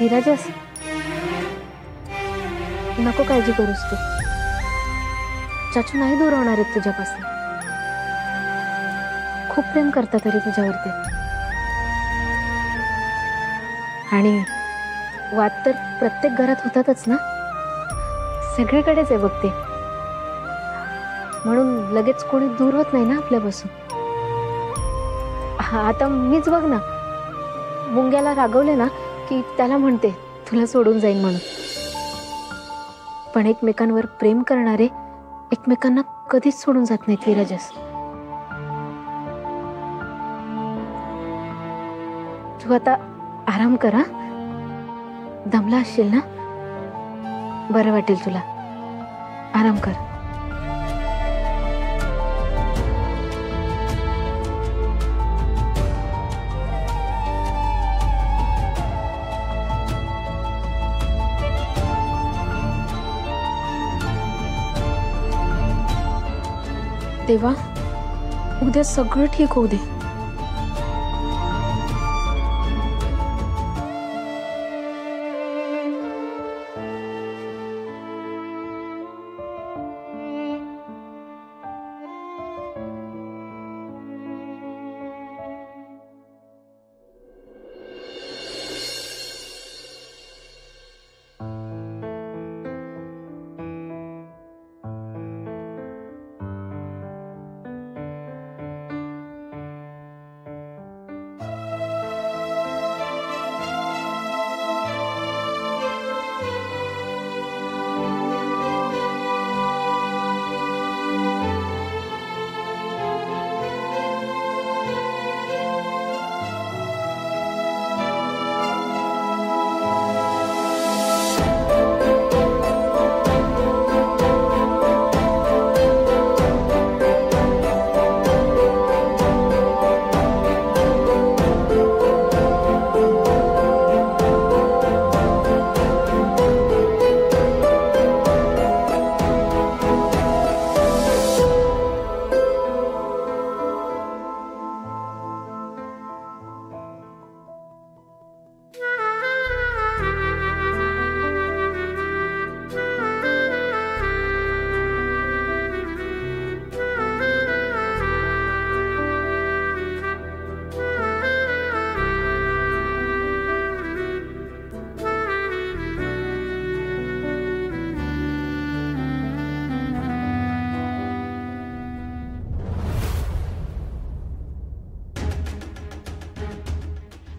धीरजस, नको काळजी करूस तू. चाचू नाही दूर होणार आहेत तुझ्यापासून. खूप प्रेम करतात तरी तुझ्यावरती. आणि वाद तर प्रत्येक घरात होतातच ना, सगळीकडेच आहे बघते. म्हणून लगेच कोणी दूर होत नाही ना आपल्यापासून. आता मीच बघ ना, मुंग्याला रागवले ना की त्याला म्हणते तुला सोडून जाईन म्हणून. पण एकमेकांवर प्रेम करणारे एकमेकांना कधीच सोडून जात नाहीत विराजस. तू आता आराम कर. दमला असशील ना, बरं वाटेल तुला. आराम कर. देवा, उद्या सगळं ठीक होऊ दे.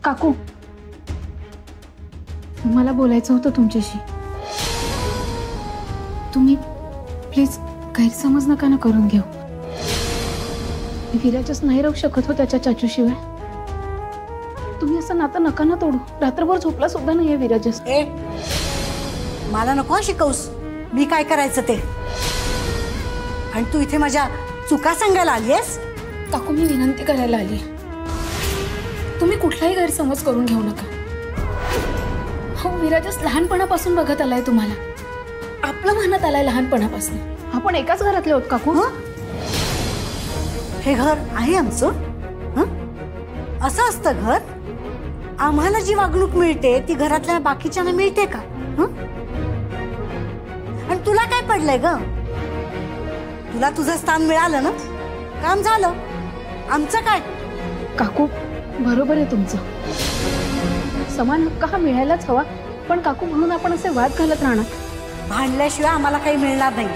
काकू, मला बोलायचं होतं तुमच्याशी. तुम्ही प्लीज गैरसमज नका ना करून घेऊ. विराजच नाही राहू शकत हो त्याच्या चाचूशिवाय. तुम्ही असं नातं नका ना तोडू. रात्रभर झोपला सुद्धा नाहीये विराजस. मला नको शिकवूस मी काय करायचं ते. आणि तू इथे माझ्या चुका सांगायला आलीयस. काकू, मी विनंती करायला आली. तुम्ही कुठलाही गैरसमज करून घेऊ नका. हो, विराजस लहानपणापासून बघत आलाय तुम्हाला. आपलं म्हणत आलाय लहानपणापासून. आपण एकाच घरातले आहोत काकू. हे घर आहे आमचं. असं असतं घर. आम्हाला जी वागणूक मिळते ती घरातल्या बाकीच्यांना मिळते का? आणि तुला काय पडलंय ग? तुला तुझं स्थान मिळालं ना, काम झालं. आमचं काय? काकू, बरोबर आहे तुमचं. समान हक्क हा मिळायलाच हवा. पण काकू, म्हणून आपण असे वाद घालत राहणार. भांडल्याशिवाय आम्हाला काही मिळणार नाही.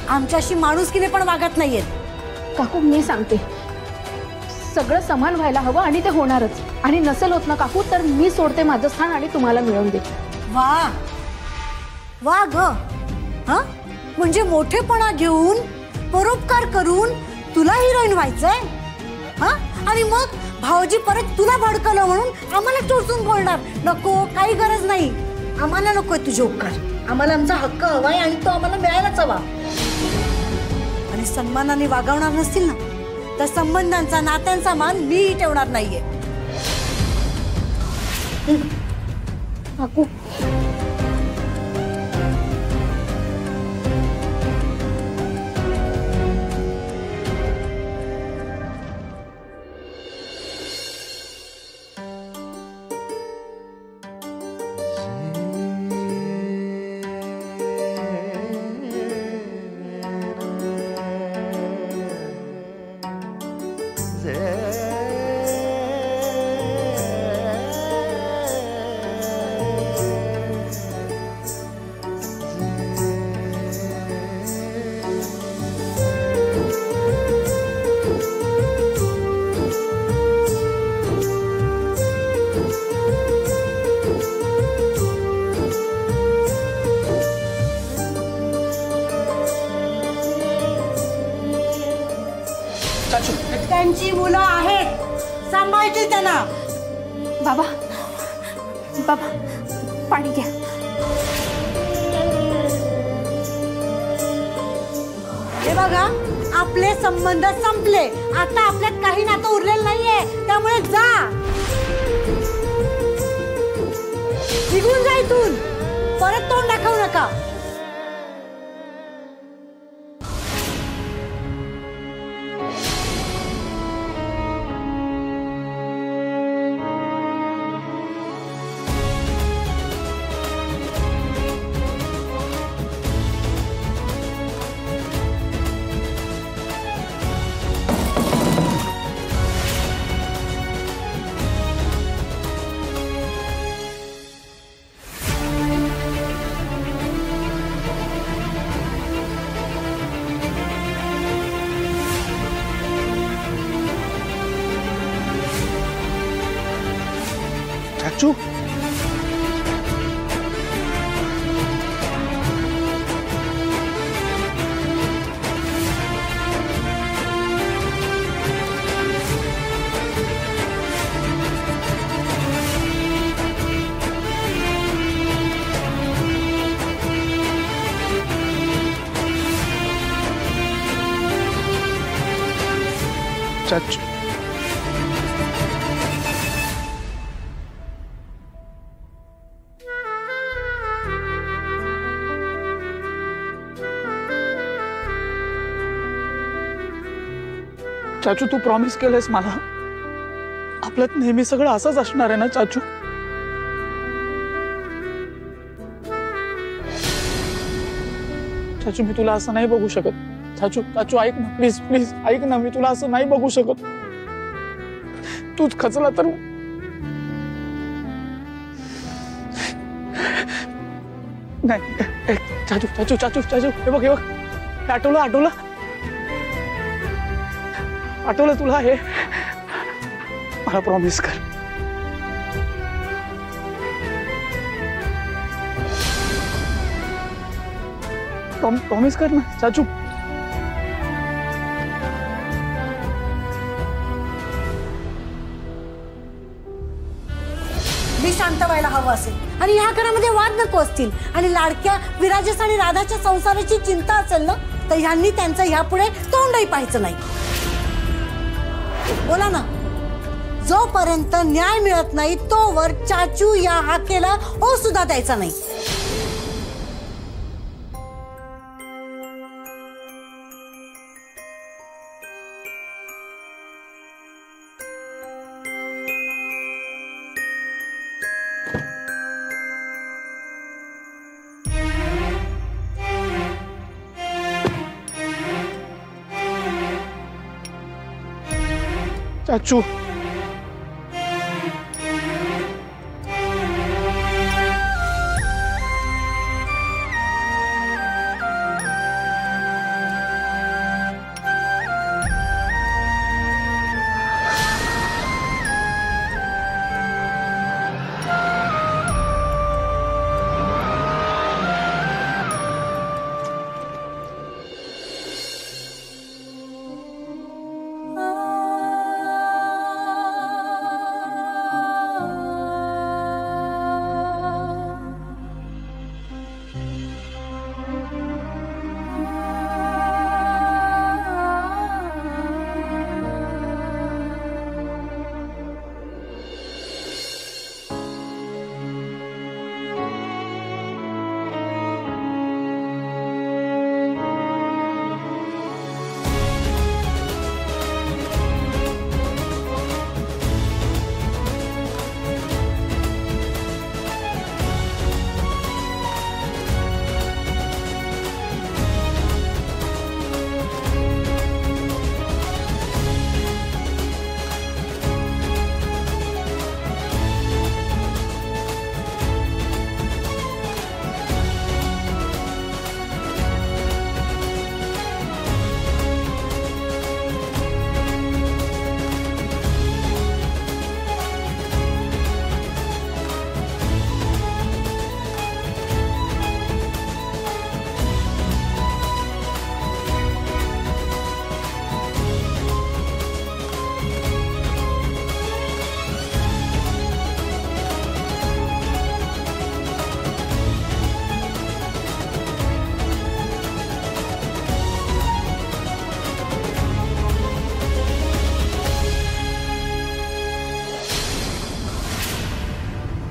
आमच्याशी माणुसकीने पण वागत नाहीये. काकू, मी सांगते, सगळं समान व्हायला हवं आणि ते होणारच. आणि नसेल होत ना काकू, तर मी सोडते माझं स्थान आणि तुम्हाला मिळवून देते. वा वा ग. म्हणजे मोठेपणा घेऊन, परोपकार करून तुला हिरोईन व्हायचंय. आणि मग भाऊजी परत तुला भडकलं म्हणून आम्हाला टोचून बोलणार. नको, काही गरज नाही. आम्हाला नकोय तुझे उपकार. आम्हाला आमचा हक्क हवाय आणि तो आम्हाला मिळायलाच हवा. आणि सन्मानाने वागवणार नसतील ना, तर संबंधांचा, नात्यांचा मान मी ठेवणार नाहीये. काकू, चाचू त्यांची मुलं आहेत, सांभाळतील त्यांना. बाबा बाबा पाणी घ्या. हे बघा, आपले संबंध संपले. आता आपल्यात काही नातं उरलेलं नाहीये, त्यामुळे जा, निघून जा इथून. परत तोंड दाखवू नका. चाचू चाचू चाचू तू प्रॉमिस केलंयस मला, आपल्यात नेहमी सगळं असंच असणार आहे ना चाचू? चाचू मी तुला असं नाही बघू शकत. चाचू चाचू ऐक ना, प्लीज प्लीज ऐक ना, मी तुला असं नाही बघू शकत. तूच खचला तर नाही. चाचू चाचू चाचू चाचू हे बघ, हे बघ, हे आठवलं आठवलं आठवलं तुला? हे मला प्रॉमिस कर. प्रॉमिस कर ना चाचू. मी शांत व्हायला हवं असेल आणि ह्या घरामध्ये वाद नको असतील आणि लाडक्या विराजस आणि राधाच्या संसाराची चिंता असेल ना, तर ह्यांनी त्यांचं ह्यापुढे तोंडही पाहायचं नाही. बोला ना. जोपर्यंत न्याय मिळत नाही तोवर चाचू या हाकेला ओ सुद्धा द्यायचा नाही. चाचू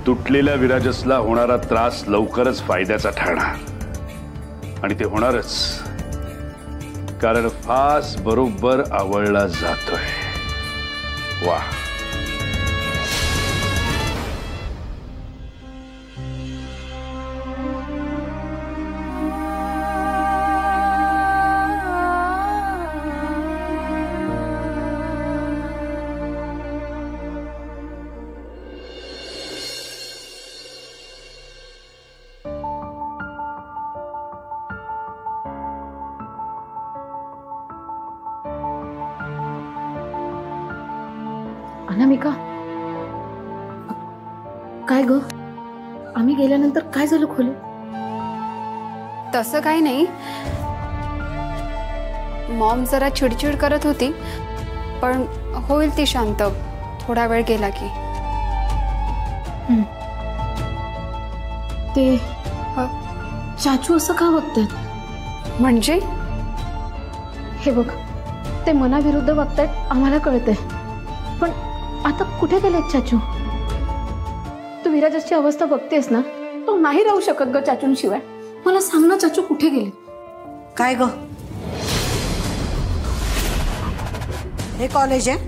तुटलेल्या विराजसला होणारा त्रास लवकरच फायद्याचा ठरणार आणि ते होणारच, कारण फास बरोबर आवळला जातोय. वा, अनामिका, काय ग? आम्ही गेल्यानंतर काय झालं खोलीत? तसं काही नाही. मॉम जरा चिडचिड करत होती, पण होईल ती शांत थोडा वेळ गेला की. ते चाचू असं का वागतात? म्हणजे हे बघ, ते मनाविरुद्ध वागतायत आम्हाला कळतंय, पण आता कुठे गेलेत चाचू? तू विराजची अवस्था बघतेस ना, तो नाही राहू शकत ग चाचूंशिवाय. मला सांग ना, चाचू कुठे गेले? काय ग, हे कॉलेज आहे?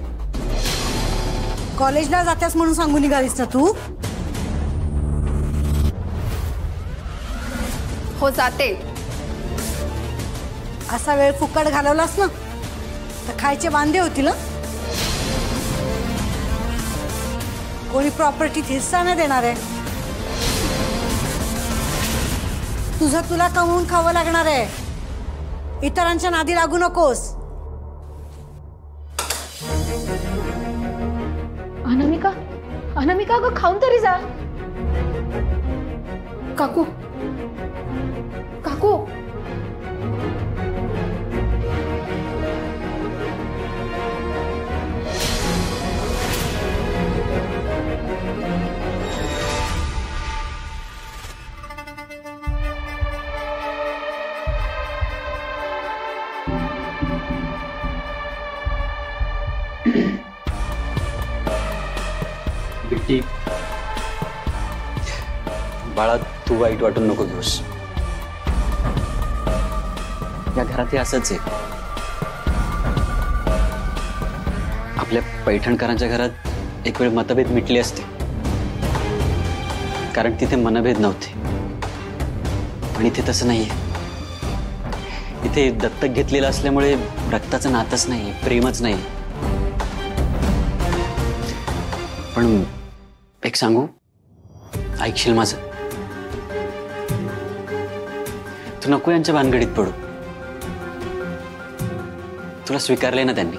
कॉलेजला जात्यास म्हणून सांगून निघालीस ना तू? हो, जाते. असा वेळ फुकट घालवलास ना तर खायचे वांदे होतील. कोणी प्रॉपर्टीत हिस्सा नाही देणार आहे. तुझं तुला कमवून खावं लागणार आहे. इतरांच्या नादी लागू नकोस. अनामिका, अनामिका ग, खाऊन तरी जा. काकू, काकू, बिट्टी, बाळा, तू वाईट वाटून नको घेऊस. या घरात हे असंच आहे. आपल्या पैठणकरांच्या घरात एक वेळ मतभेद मिटले असते, कारण तिथे मनभेद नव्हते. आणि इथे तसं नाहीये. इथे दत्तक घेतलेलं असल्यामुळे रक्ताचं नातंच नाही, प्रेमच नाही. पण एक सांगू, ऐकशील माझं? तू नको यांच्या भानगडीत पडू. तुला स्वीकारलंय ना त्यांनी,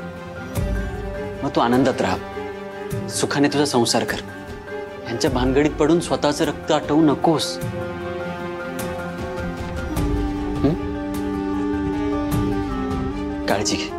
मग तू आनंदात राहा, सुखाने तुझा संसार कर. यांच्या भानगडीत पडून स्वतःचं रक्त आटवू नकोस. काळजी घे.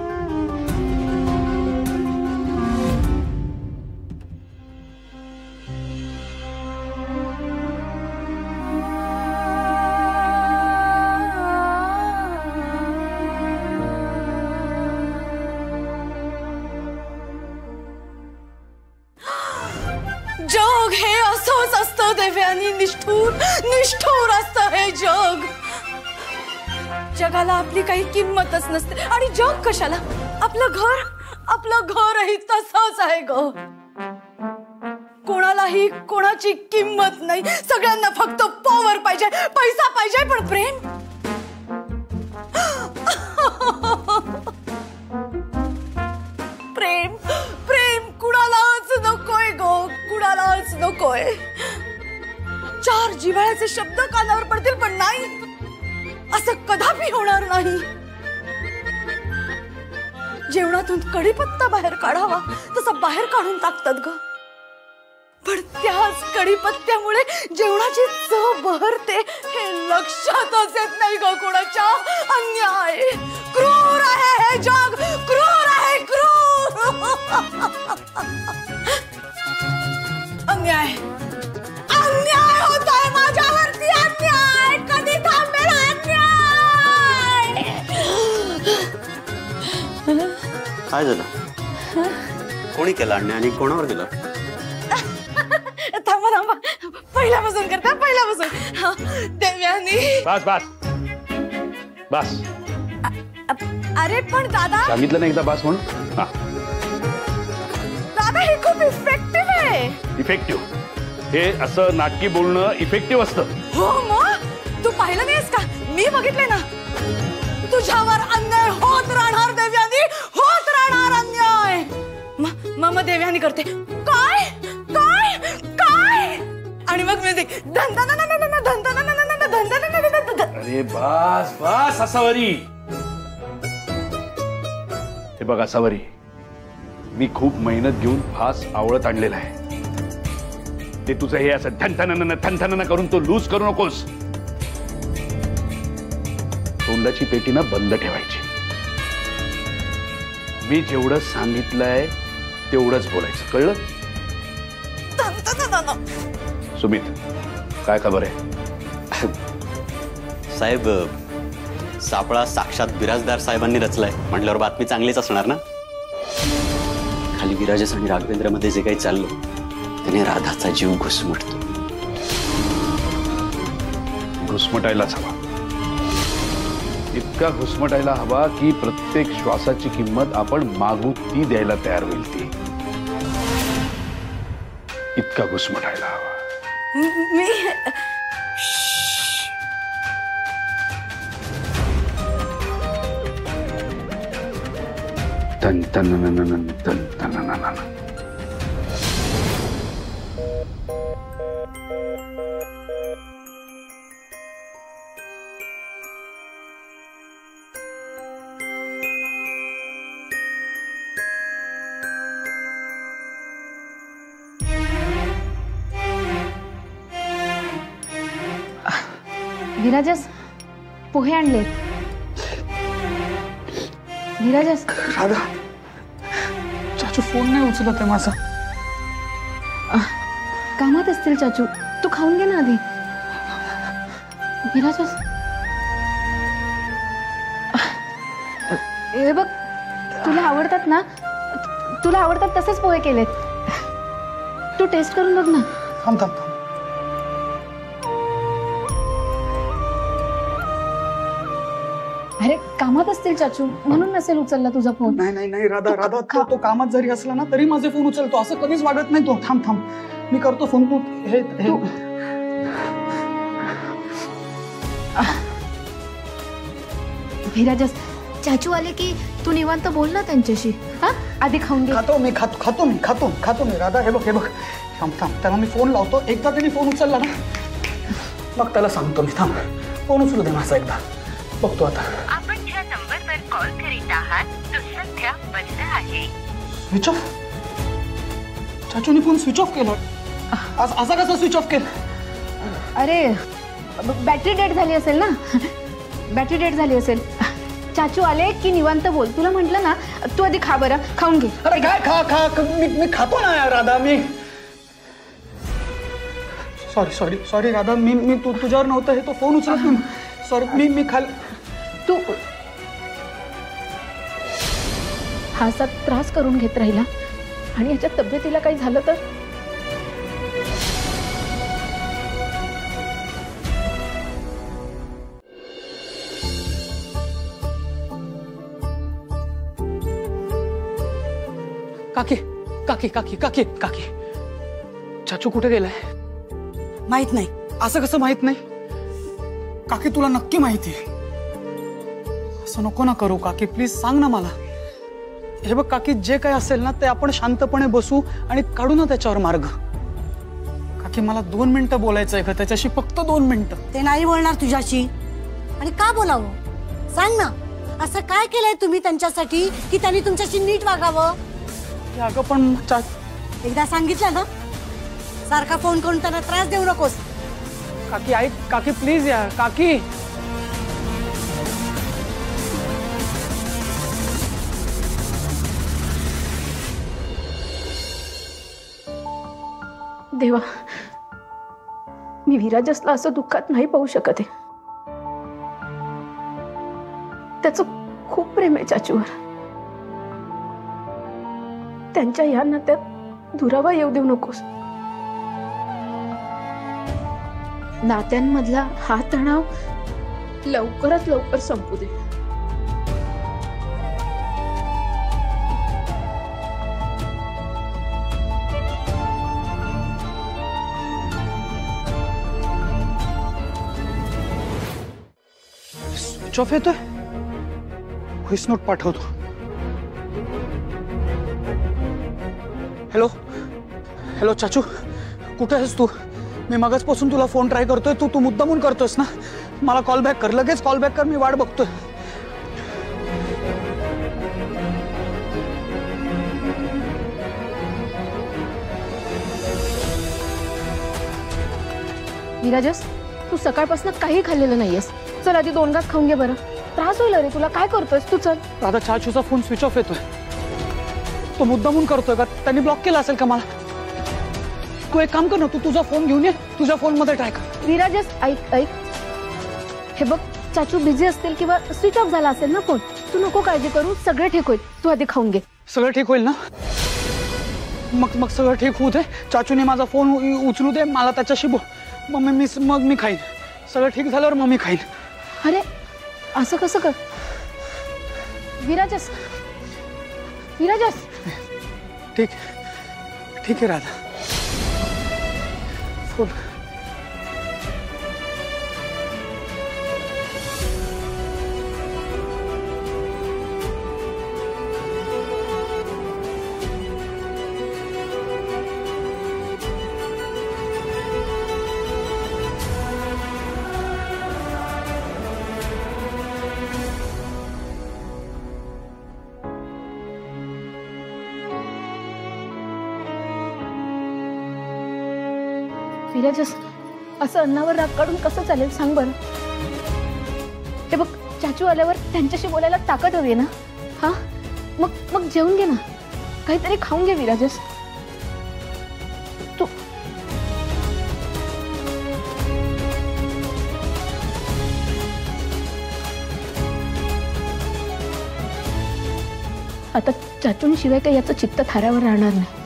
जग हे असंच असतं देव्यानी. निष्ठूर निष्ठूर असतं हे जग. जगाला आपली काही किंमतच नसते. आणि जग कशाला? आपलं घरही तसंच आहे ग. कोणालाही कोणाची किंमत नाही. सगळ्यांना फक्त पॉवर पाहिजे, पैसा पाहिजे, पण प्रेम प्रेम प्रेम कुणालाच नकोय गो, कुणालाच नकोय. 4 जिव्हाळ्याचे शब्द कानावर पडतील, पण नाही, असं कदापि होणार नाही. जेवणातून कढीपत्ता बाहेर काढावा तसा बाहेर काढून टाकतात ग. पण त्याच कढीपत्त्यामुळे जेवणाची चव बहरते हे लक्षातच येत नाही ग कोणाच्या. अन्याय, क्रूर आहे हे जग, क्रूर आहे, क्रूर. अन्याय, अन्याय होतोय माझ्यावरती. अन्याय कधी थांबेल? अन्याय. काय झालं? कोणी केला अन्याय आणि कोणावर दिला? थांबा थांबा पहिल्यापासून करता पहिल्यापासून. देव्यानी बस बस बस. अरे पण दादा सांगितलं ना एकदा बस म्हणून. हा दादा हे खूप इफेक्टिव्ह आहे. इफेक्टिव्ह हे असं नाटकी बोलणं इफेक्टिव्ह असतं. हो मग तू पाहिलं नाहीस का? मी बघितलंय ना. तुझ्यावर अन्याय होत राहणार देव्यानी, होत राहणार अन्याय. मग देव्यानी करते काय काय काय आणि मग मी धन धन धन धन धन धन धन धन. अरे बस बस असावरी. हे बघ असावरी, मी खूप मेहनत घेऊन फास आवळत आणलेला आहे. ते तुझं हे असं थनथन करून तो लूज करू नकोस. तोंडाची पेटी ना बंद ठेवायची. मी जेवढं सांगितलंय तेवढंच बोलायचं, कळलं? सुमित काय खबर आहे? साहेब सापळा साक्षात बिराजदार साहेबांनी रचलाय म्हटल्यावर बातमी चांगलीच असणार ना. खाली विराजस आणि राघवेंद्रमध्ये जे काही चाललं त्याने राधाचा जीव घुसमटतो. घुसमटायलाच हवा. इतका घुसमटायला हवा की प्रत्येक श्वासाची किंमत आपण मागू ती द्यायला तयार होईल. ती इतका घुसमटायला हवा. मी तन तन तन तन. विराजस पोहे आणले. विराजस राधा चाचू फोन नाही उचलत आहे माझा. कामात असतील चाचू, तू खाऊन घे ना आधी. विराजस हे बघ, तुला आवडतात ना, तुला आवडतात तसेच पोहे केलेत. तू टेस्ट करून बघ ना. थांब थांब थांब. अरे कामात असतील चाचू म्हणून नसेल उचलला तुझा फोन. नाही नाही नाही राधा राधा तो कामात जरी असला ना तरी माझे फोन उचलतो. असं कधीच वागत नाही तो. थांब थांब मी करतो फोन. तू हे विराजस चाचू आले की तू निवांत बोल ना त्यांच्याशी. हा आधी खाऊन घे. खातो मी राधा. हे बघ थांब त्याला मी फोन लावतो. एकदा त्यांनी फोन उचलला ना मग त्याला सांगतो मी. थांब फोन उचलू दे माझा एकदा. बघतो आता. आपण ज्या नंबरवर कॉल करीत आहात तो सध्या बंद आहे. Switch off. चाचूने फोन स्विच ऑफ केला. असा कसा स्विच ऑफ केला? अरे बॅटरी डेड झाली असेल ना. बॅटरी डेड झाली असेल. चाचू आले की निवांत बोल. तुला म्हटलं ना तू आधी खा बरं. खाऊन घे. अरे काय खा मी खातो ना यार राधा. मी सॉरी राधा. मी तुझ्यावर नव्हतं हे तो फोन उचलत नाही. सॉरी मी खाल. तू हा असा त्रास करून घेत राहिला आणि याच्या तब्येतीला काही झालं तर. काकी काकी काकी काकी काकी चाचू कुठे गेलाय? माहित नाही. असं कसं माहित नाही? काकी तुला नक्की माहिती आहे. असं नको ना करू काकी. प्लीज सांग ना मला. हे बघ काकी जे काही असेल ना ते आपण शांतपणे बसू आणि काढू ना त्याच्यावर मार्ग. काकी मला 2 मिनिटं बोलायचं आहे का त्याच्याशी? फक्त 2 मिनिटं. ते नाही बोलणार तुझ्याशी. आणि का बोलावं सांग ना. असं काय केलंय तुम्ही त्यांच्यासाठी की त्यांनी तुमच्याशी नीट वागावं? अगं पण एकदा सांगितलं ना. सारखा फोन करून त्यांना त्रास देऊ नकोस. काकी ऐक काकी प्लीज यार. काकी देवा, मी विराजसला असं दुःखात नाही पाहू शकत आहे. त्याचं खूप प्रेम आहे चाचूवर. त्यांच्या या नात्यात दुरावा येऊ देऊ नकोस. नात्यांमधला हा तणाव लवकरात लवकर संपू दे. स्विच ऑफ येतोय. व्हॉइस नोट पाठवतो. हॅलो हॅलो चाचू, कुठे आहेस तू? मी मगाचपासून तुला फोन ट्राय करतोय. तू मुद्दामून करतोयस ना? मला कॉल बॅक कर, लगेच कॉल बॅक कर. मी वाट बघतोय. विराजस, तू सकाळपासून काही खाल्लेलं नाहीयेस. चल आधी 2 घास खाऊन घे बरं. त्रास होईल रे तुला. काय करतोयस तू? चल. दादा, चाचूचा फोन स्विच ऑफ येतोय. तो मुद्दामून करतोय का? त्यांनी ब्लॉक केला असेल का मला? तू एक काम कर ना, तू तुझा फोन घेऊन ये, तुझ्या फोन मध्ये ट्राय कर. विराजस, ऐक ऐक, हे बघ, चाचू बिझी असतील किंवा स्विच ऑफ झाला असेल ना फोन. तू नको काळजी करू, सगळे ठीक होईल. तू आधी खाऊन घे. सगळं ठीक होईल ना? मग सगळं ठीक होऊ दे. चाचूने माझा फोन उचलू दे, मला त्याच्याशी बोल. मग मी खाईन. सगळं ठीक झाल्यावर मग मी खाईन. अरे असं कसं कर? विराजस, विराजस. ठीक आहे राधा. फोन. विराजस, असं अन्नावर राग काढून कसं चालेल सांग बरं? हे बघ, चाचू आल्यावर त्यांच्याशी बोलायला ताकद हवी ना. हा, मग जेवून घे ना, काहीतरी खाऊन घे विराजस. तू आता चाचूंशिवाय काही याचं चित्त थाऱ्यावर राहणार नाही.